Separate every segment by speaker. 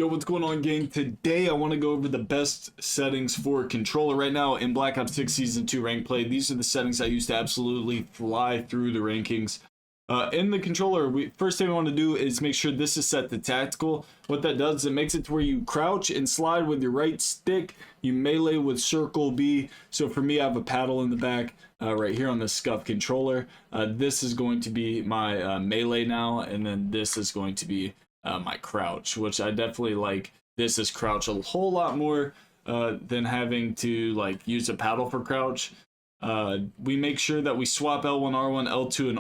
Speaker 1: Yo, what's going on, gang? Today I want to go over the best settings for controller right now in Black Ops 6 Season 2 rank play. These are the settings I use to absolutely fly through the rankings. In the controller, first thing we want to do is make sure this is set to tactical. What that does, it makes it to where you crouch and slide with your right stick. You melee with circle B. So for me, I have a paddle in the back right here on the SCUF controller. This is going to be my melee now, and then this is going to be my crouch, which I definitely like. This is crouch a whole lot more than having to like use a paddle for crouch. We make sure that we swap L1, R1, L2, and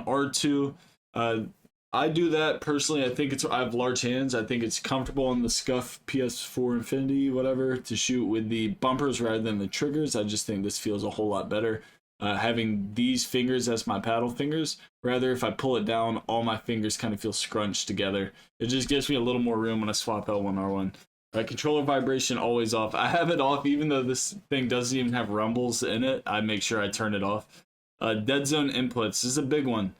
Speaker 1: R2. I do that personally. I have large hands. I think it's comfortable on the SCUF PS4 Infinity, whatever, to shoot with the bumpers rather than the triggers. I just think this feels a whole lot better. Having these fingers as my paddle fingers, rather if I pull it down, all my fingers kind of feel scrunched together. It just gives me a little more room when I swap L1, R1. Controller vibration always off. I have it off even though this thing doesn't even have rumbles in it. I make sure I turn it off. Dead zone inputs, this is a big one.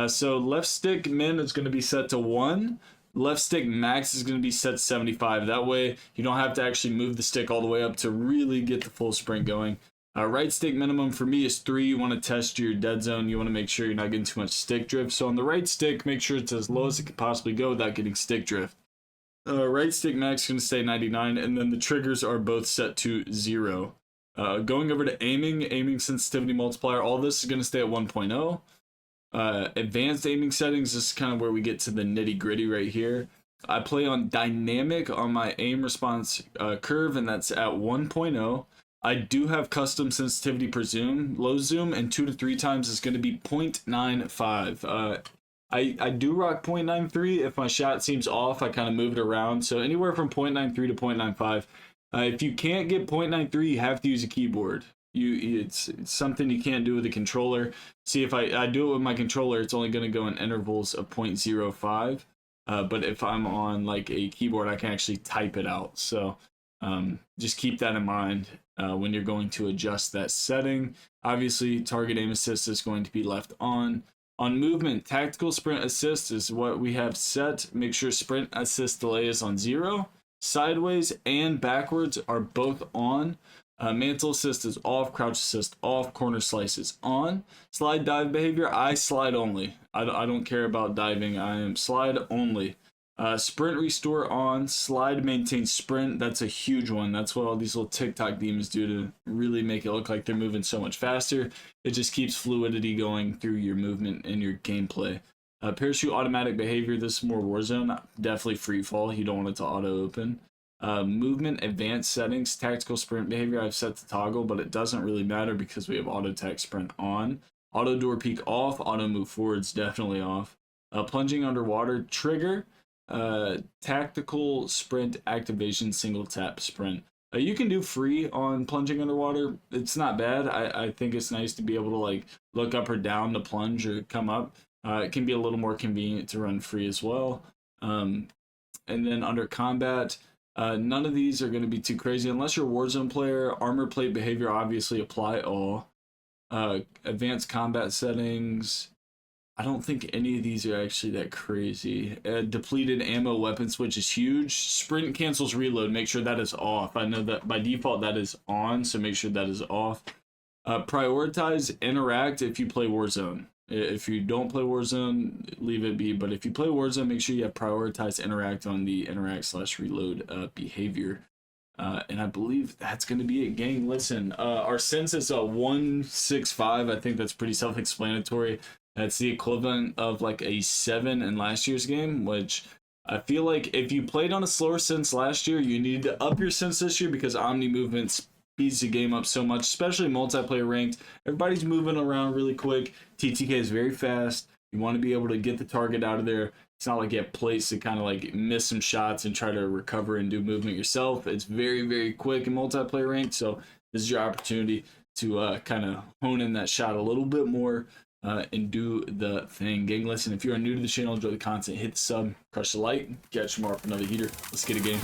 Speaker 1: So left stick min is going to be set to 1. Left stick max is going to be set to 75. That way you don't have to actually move the stick all the way up to really get the full sprint going. Right stick minimum for me is 3. You want to test your dead zone. You want to make sure you're not getting too much stick drift. So on the right stick, make sure it's as low as it can possibly go without getting stick drift. Right stick max is going to stay 99, and then the triggers are both set to 0. Going over to aiming sensitivity multiplier, all this is going to stay at 1.0. Advanced aiming settings, this is kind of where we get to the nitty gritty right here. I play on dynamic on my aim response curve, and that's at 1.0. I do have custom sensitivity per zoom, low zoom, and 2 to 3 times is going to be 0.95. I do rock 0.93. If my shot seems off, I kind of move it around. So anywhere from 0.93 to 0.95. If you can't get 0.93, you have to use a keyboard. It's something you can't do with a controller. See, if I do it with my controller, it's only going to go in intervals of 0.05. But if I'm on like a keyboard, I can actually type it out. So just keep that in mind when you're going to adjust that setting. Obviously, target aim assist is going to be left on. On movement, tactical sprint assist is what we have set. Make sure sprint assist delay is on 0. Sideways and backwards are both on. Mantle assist is off. Crouch assist off. Corner slice is on. Slide dive behavior, I slide only. I don't care about diving. I am slide only. Sprint restore on. Slide maintain sprint. That's a huge one. That's what all these little TikTok demons do to really make it look like they're moving so much faster. It just keeps fluidity going through your movement and your gameplay. Parachute automatic behavior. This is more Warzone. Definitely free fall. You don't want it to auto open. Movement advanced settings. Tactical sprint behavior I've set to toggle, but it doesn't really matter because we have auto tac sprint on. Auto door peek off. Auto move forwards definitely off. Plunging underwater trigger. Tactical sprint activation single tap sprint. You can do free on plunging underwater. It's not bad. I think it's nice to be able to like look up or down to plunge or come up. It can be a little more convenient to run free as well. And then under combat, none of these are going to be too crazy unless you're a Warzone player. Armor plate behavior, obviously apply all. Advanced combat settings, I don't think any of these are actually that crazy. Depleted ammo weapon switch is huge. Sprint cancels reload, make sure that is off. I know that by default that is on, so make sure that is off. Prioritize interact if you play Warzone. If you don't play Warzone, leave it be. But if you play Warzone, make sure you have prioritize interact on the interact/reload behavior. And I believe that's going to be it, gang. Listen, our sense is 165. I think that's pretty self-explanatory. That's the equivalent of like a 7 in last year's game, which I feel like if you played on a slower sense last year, you need to up your sense this year because Omni movement speeds the game up so much, especially multiplayer ranked. Everybody's moving around really quick. TTK is very fast. You want to be able to get the target out of there. It's not like you have plates to kind of like miss some shots and try to recover and do movement yourself. It's very, very quick in multiplayer ranked. So this is your opportunity to kind of hone in that shot a little bit more. And do the thing, gang. Listen, if you are new to the channel, enjoy the content, hit the sub, crush the like, catch tomorrow for another heater. Let's get a game.